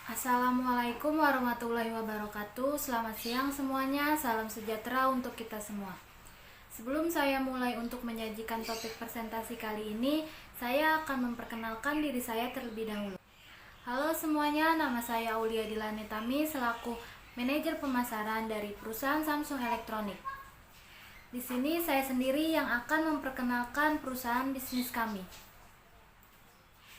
Assalamualaikum warahmatullahi wabarakatuh. Selamat siang semuanya, salam sejahtera untuk kita semua. Sebelum saya mulai untuk menyajikan topik presentasi kali ini, saya akan memperkenalkan diri saya terlebih dahulu. Halo semuanya, nama saya Aulia Dilani Tami selaku manajer pemasaran dari perusahaan Samsung Elektronik. Di sini saya sendiri yang akan memperkenalkan perusahaan bisnis kami.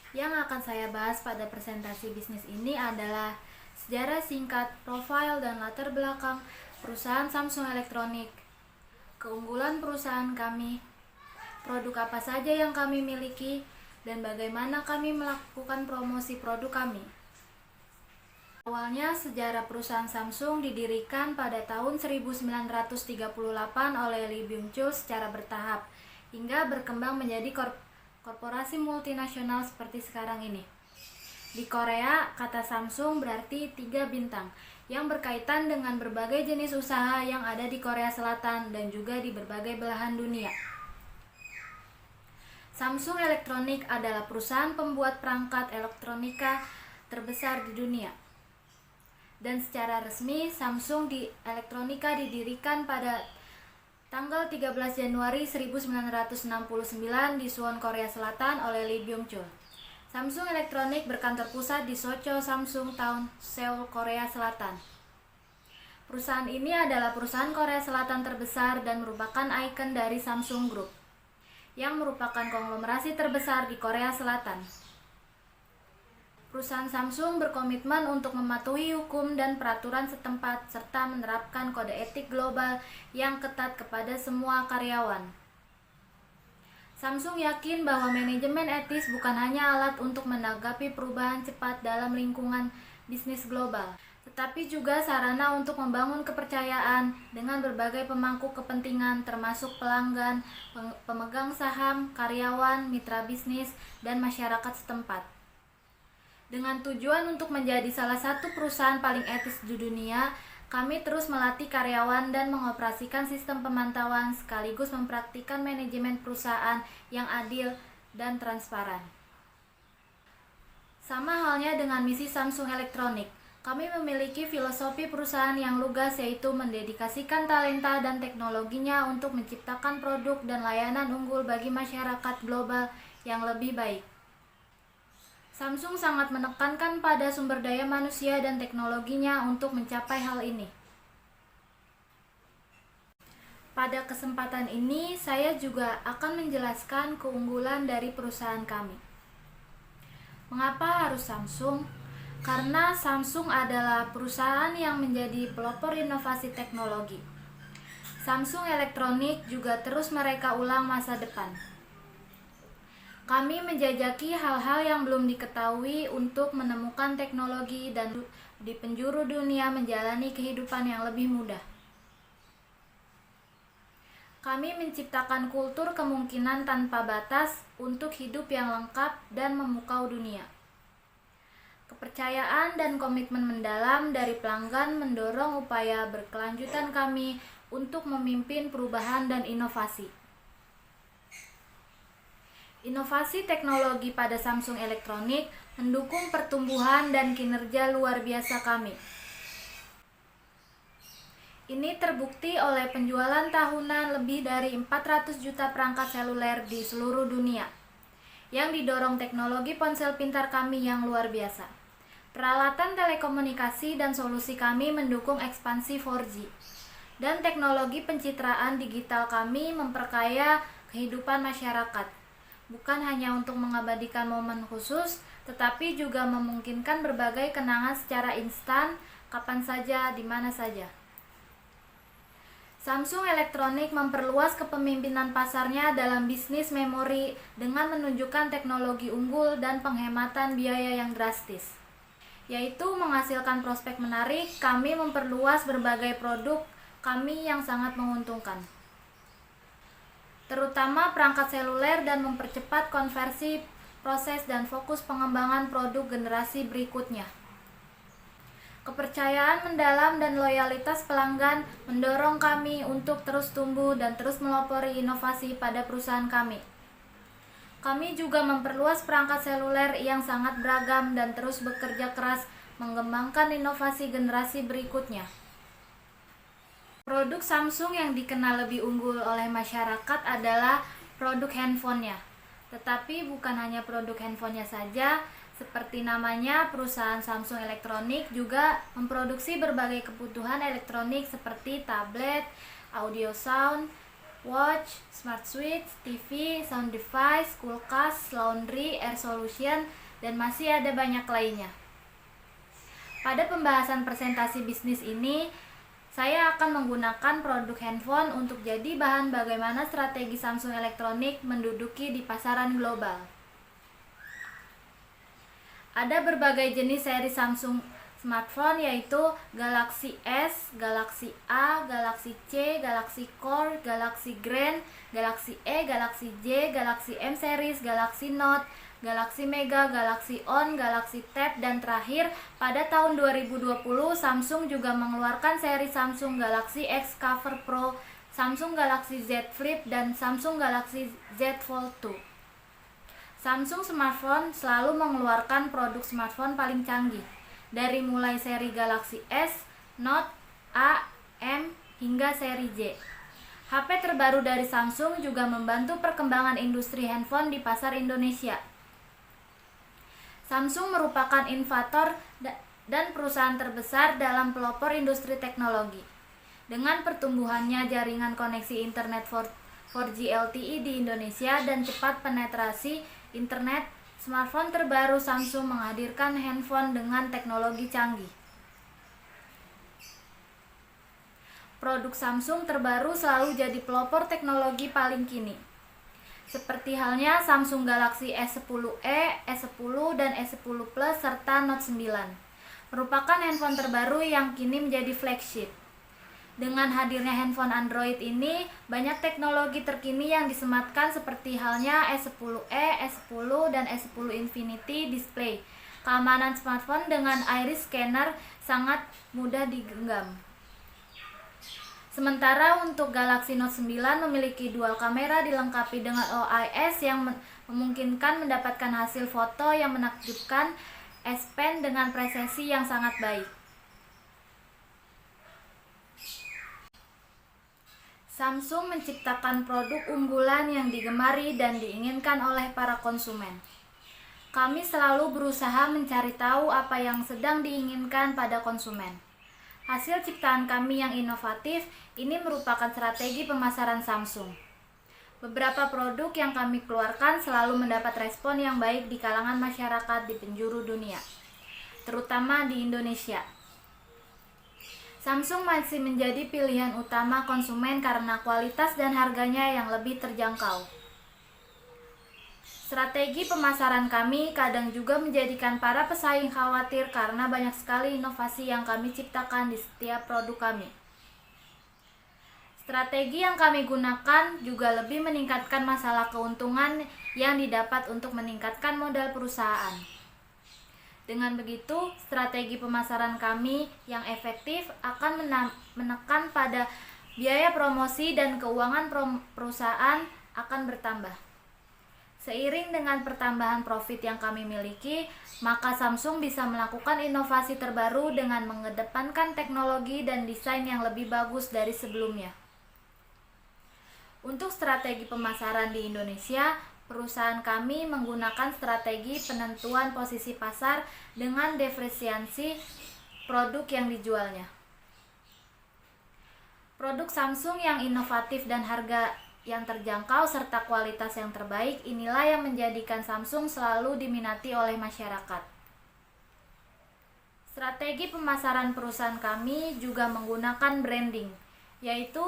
Yang akan saya bahas pada presentasi bisnis ini adalah sejarah singkat, profil dan latar belakang perusahaan Samsung Elektronik, keunggulan perusahaan kami, produk apa saja yang kami miliki, dan bagaimana kami melakukan promosi produk kami. Awalnya sejarah perusahaan Samsung didirikan pada tahun 1938 oleh Lee Byung-chul secara bertahap hingga berkembang menjadi korporasi multinasional seperti sekarang ini. Di Korea, kata Samsung berarti 3 bintang yang berkaitan dengan berbagai jenis usaha yang ada di Korea Selatan dan juga di berbagai belahan dunia. Samsung Elektronik adalah perusahaan pembuat perangkat elektronika terbesar di dunia. Dan secara resmi, Samsung Elektronika didirikan pada tanggal 13 Januari 1969 di Suwon, Korea Selatan oleh Lee Byung-chul. Samsung Elektronik berkantor pusat di Socho, Samsung Town, Seoul, Korea Selatan. Perusahaan ini adalah perusahaan Korea Selatan terbesar dan merupakan ikon dari Samsung Group, yang merupakan konglomerasi terbesar di Korea Selatan. Perusahaan Samsung berkomitmen untuk mematuhi hukum dan peraturan setempat serta menerapkan kode etik global yang ketat kepada semua karyawan. Samsung yakin bahwa manajemen etis bukan hanya alat untuk menanggapi perubahan cepat dalam lingkungan bisnis global, tetapi juga sarana untuk membangun kepercayaan dengan berbagai pemangku kepentingan termasuk pelanggan, pemegang saham, karyawan, mitra bisnis, dan masyarakat setempat. Dengan tujuan untuk menjadi salah satu perusahaan paling etis di dunia, kami terus melatih karyawan dan mengoperasikan sistem pemantauan sekaligus mempraktikkan manajemen perusahaan yang adil dan transparan. Sama halnya dengan misi Samsung Elektronik, kami memiliki filosofi perusahaan yang lugas yaitu mendedikasikan talenta dan teknologinya untuk menciptakan produk dan layanan unggul bagi masyarakat global yang lebih baik. Samsung sangat menekankan pada sumber daya manusia dan teknologinya untuk mencapai hal ini. Pada kesempatan ini, saya juga akan menjelaskan keunggulan dari perusahaan kami. Mengapa harus Samsung? Karena Samsung adalah perusahaan yang menjadi pelopor inovasi teknologi. Samsung Elektronik juga terus mereka ulang masa depan. Kami menjajaki hal-hal yang belum diketahui untuk menemukan teknologi dan di penjuru dunia menjalani kehidupan yang lebih mudah. Kami menciptakan kultur kemungkinan tanpa batas untuk hidup yang lengkap dan memukau dunia. Kepercayaan dan komitmen mendalam dari pelanggan mendorong upaya berkelanjutan kami untuk memimpin perubahan dan inovasi. Inovasi teknologi pada Samsung Elektronik mendukung pertumbuhan dan kinerja luar biasa kami. Ini terbukti oleh penjualan tahunan lebih dari 400 juta perangkat seluler di seluruh dunia, yang didorong teknologi ponsel pintar kami yang luar biasa. Peralatan telekomunikasi dan solusi kami mendukung ekspansi 4G, dan teknologi pencitraan digital kami memperkaya kehidupan masyarakat. Bukan hanya untuk mengabadikan momen khusus, tetapi juga memungkinkan berbagai kenangan secara instan, kapan saja, di mana saja. Samsung Elektronik memperluas kepemimpinan pasarnya dalam bisnis memori dengan menunjukkan teknologi unggul dan penghematan biaya yang drastis, yaitu menghasilkan prospek menarik. Kami memperluas berbagai produk kami yang sangat menguntungkan, terutama perangkat seluler, dan mempercepat konversi proses dan fokus pengembangan produk generasi berikutnya. Kepercayaan mendalam dan loyalitas pelanggan mendorong kami untuk terus tumbuh dan terus melopori inovasi pada perusahaan kami. Kami juga memperluas perangkat seluler yang sangat beragam dan terus bekerja keras mengembangkan inovasi generasi berikutnya. Produk Samsung yang dikenal lebih unggul oleh masyarakat adalah produk handphonenya. Tetapi bukan hanya produk handphonenya saja, seperti namanya, perusahaan Samsung Elektronik juga memproduksi berbagai kebutuhan elektronik seperti tablet, audio sound, watch, smart switch, TV, sound device, kulkas, laundry, air solution, dan masih ada banyak lainnya. Pada pembahasan presentasi bisnis ini, saya akan menggunakan produk handphone untuk jadi bahan bagaimana strategi Samsung Elektronik menduduki di pasaran global. Ada berbagai jenis seri Samsung smartphone, yaitu Galaxy S, Galaxy A, Galaxy C, Galaxy Core, Galaxy Grand, Galaxy E, Galaxy J, Galaxy M series, Galaxy Note, Galaxy Mega, Galaxy On, Galaxy Tab, dan terakhir pada tahun 2020 Samsung juga mengeluarkan seri Samsung Galaxy X Cover Pro, Samsung Galaxy Z Flip, dan Samsung Galaxy Z Fold 2. Samsung Smartphone selalu mengeluarkan produk smartphone paling canggih, dari mulai seri Galaxy S, Note, A, M, hingga seri J. HP terbaru dari Samsung juga membantu perkembangan industri handphone di pasar Indonesia. Samsung merupakan inovator dan perusahaan terbesar dalam pelopor industri teknologi. Dengan pertumbuhannya jaringan koneksi internet 4G LTE di Indonesia dan cepat penetrasi internet, smartphone terbaru Samsung menghadirkan handphone dengan teknologi canggih. Produk Samsung terbaru selalu jadi pelopor teknologi paling kini. Seperti halnya Samsung Galaxy S10e, S10 dan S10 Plus serta Note 9. Merupakan handphone terbaru yang kini menjadi flagship. Dengan hadirnya handphone Android ini, banyak teknologi terkini yang disematkan seperti halnya S10e, S10, dan S10 Infinity Display. Keamanan smartphone dengan iris scanner sangat mudah digenggam. Sementara untuk Galaxy Note 9 memiliki dual kamera dilengkapi dengan OIS yang memungkinkan mendapatkan hasil foto yang menakjubkan, S Pen dengan presisi yang sangat baik. Samsung menciptakan produk unggulan yang digemari dan diinginkan oleh para konsumen. Kami selalu berusaha mencari tahu apa yang sedang diinginkan pada konsumen. Hasil ciptaan kami yang inovatif ini merupakan strategi pemasaran Samsung. Beberapa produk yang kami keluarkan selalu mendapat respon yang baik di kalangan masyarakat di penjuru dunia, terutama di Indonesia. Samsung masih menjadi pilihan utama konsumen karena kualitas dan harganya yang lebih terjangkau. Strategi pemasaran kami kadang juga menjadikan para pesaing khawatir karena banyak sekali inovasi yang kami ciptakan di setiap produk kami. Strategi yang kami gunakan juga lebih meningkatkan masalah keuntungan yang didapat untuk meningkatkan modal perusahaan. Dengan begitu, strategi pemasaran kami yang efektif akan menekan pada biaya promosi dan keuangan perusahaan akan bertambah. Seiring dengan pertambahan profit yang kami miliki, maka Samsung bisa melakukan inovasi terbaru dengan mengedepankan teknologi dan desain yang lebih bagus dari sebelumnya. Untuk strategi pemasaran di Indonesia, perusahaan kami menggunakan strategi penentuan posisi pasar dengan diferensiasi produk yang dijualnya. Produk Samsung yang inovatif dan harga yang terjangkau serta kualitas yang terbaik inilah yang menjadikan Samsung selalu diminati oleh masyarakat. Strategi pemasaran perusahaan kami juga menggunakan branding, yaitu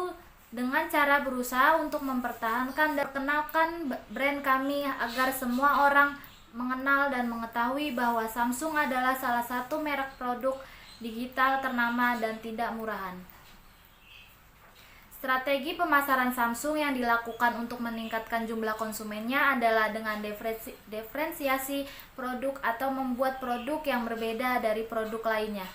dengan cara berusaha untuk mempertahankan dan perkenalkan brand kami agar semua orang mengenal dan mengetahui bahwa Samsung adalah salah satu merek produk digital ternama dan tidak murahan. Strategi pemasaran Samsung yang dilakukan untuk meningkatkan jumlah konsumennya adalah dengan diferensiasi produk atau membuat produk yang berbeda dari produk lainnya.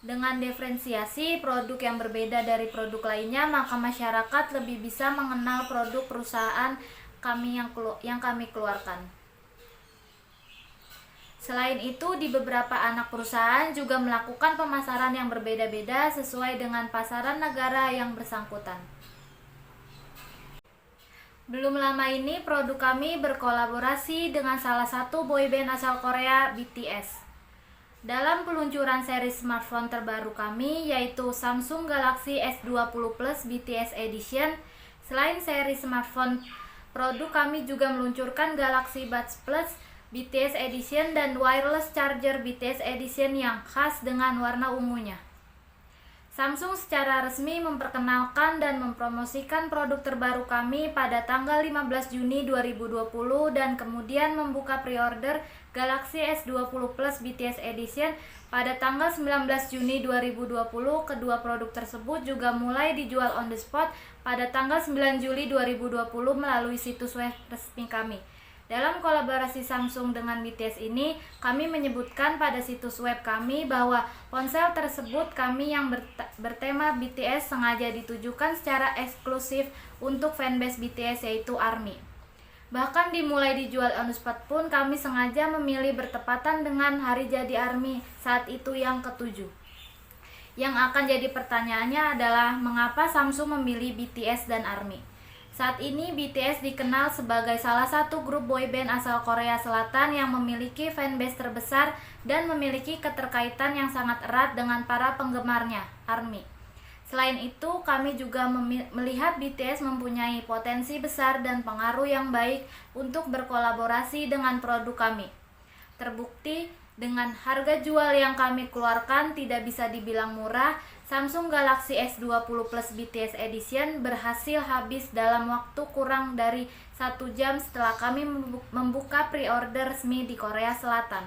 Dengan diferensiasi produk yang berbeda dari produk lainnya, maka masyarakat lebih bisa mengenal produk perusahaan kami yang kami keluarkan. Selain itu, di beberapa anak perusahaan juga melakukan pemasaran yang berbeda-beda sesuai dengan pasaran negara yang bersangkutan. Belum lama ini produk kami berkolaborasi dengan salah satu boyband asal Korea, BTS. Dalam peluncuran seri smartphone terbaru kami, yaitu Samsung Galaxy S20 Plus BTS Edition, selain seri smartphone, produk kami juga meluncurkan Galaxy Buds Plus BTS Edition dan wireless charger BTS Edition yang khas dengan warna ungunya. Samsung secara resmi memperkenalkan dan mempromosikan produk terbaru kami pada tanggal 15 Juni 2020 dan kemudian membuka pre-order Galaxy S20 Plus BTS Edition pada tanggal 19 Juni 2020. Kedua produk tersebut juga mulai dijual on the spot pada tanggal 9 Juli 2020 melalui situs web resmi kami. Dalam kolaborasi Samsung dengan BTS ini, kami menyebutkan pada situs web kami bahwa ponsel tersebut kami yang bertema BTS sengaja ditujukan secara eksklusif untuk fanbase BTS yaitu ARMY. Bahkan dimulai dijual on the spot pun kami sengaja memilih bertepatan dengan hari jadi ARMY saat itu yang ke-7. Yang akan jadi pertanyaannya adalah mengapa Samsung memilih BTS dan ARMY? Saat ini BTS dikenal sebagai salah satu grup boyband asal Korea Selatan yang memiliki fanbase terbesar dan memiliki keterkaitan yang sangat erat dengan para penggemarnya, ARMY. Selain itu, kami juga melihat BTS mempunyai potensi besar dan pengaruh yang baik untuk berkolaborasi dengan produk kami. Terbukti, dengan harga jual yang kami keluarkan tidak bisa dibilang murah, Samsung Galaxy S20 Plus BTS Edition berhasil habis dalam waktu kurang dari 1 jam setelah kami membuka pre-order resmi di Korea Selatan.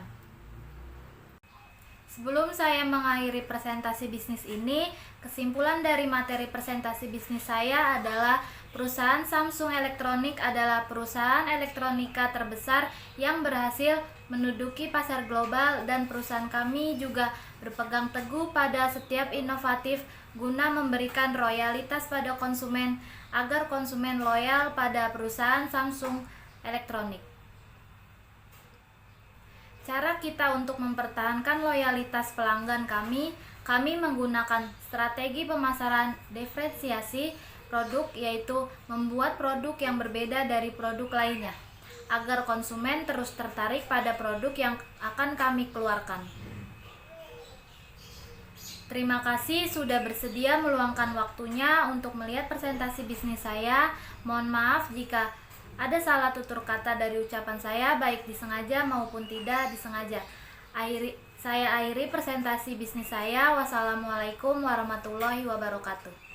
Sebelum saya mengakhiri presentasi bisnis ini, kesimpulan dari materi presentasi bisnis saya adalah perusahaan Samsung Electronics adalah perusahaan elektronika terbesar yang berhasil menduduki pasar global dan perusahaan kami juga berpegang teguh pada setiap inovatif guna memberikan royalitas pada konsumen agar konsumen loyal pada perusahaan Samsung Electronics. Cara kita untuk mempertahankan loyalitas pelanggan kami menggunakan strategi pemasaran diferensiasi produk, yaitu membuat produk yang berbeda dari produk lainnya, agar konsumen terus tertarik pada produk yang akan kami keluarkan. Terima kasih sudah bersedia meluangkan waktunya untuk melihat presentasi bisnis saya. Mohon maaf jika ada salah tutur kata dari ucapan saya, baik disengaja maupun tidak disengaja. Saya akhiri presentasi bisnis saya. Wassalamualaikum warahmatullahi wabarakatuh.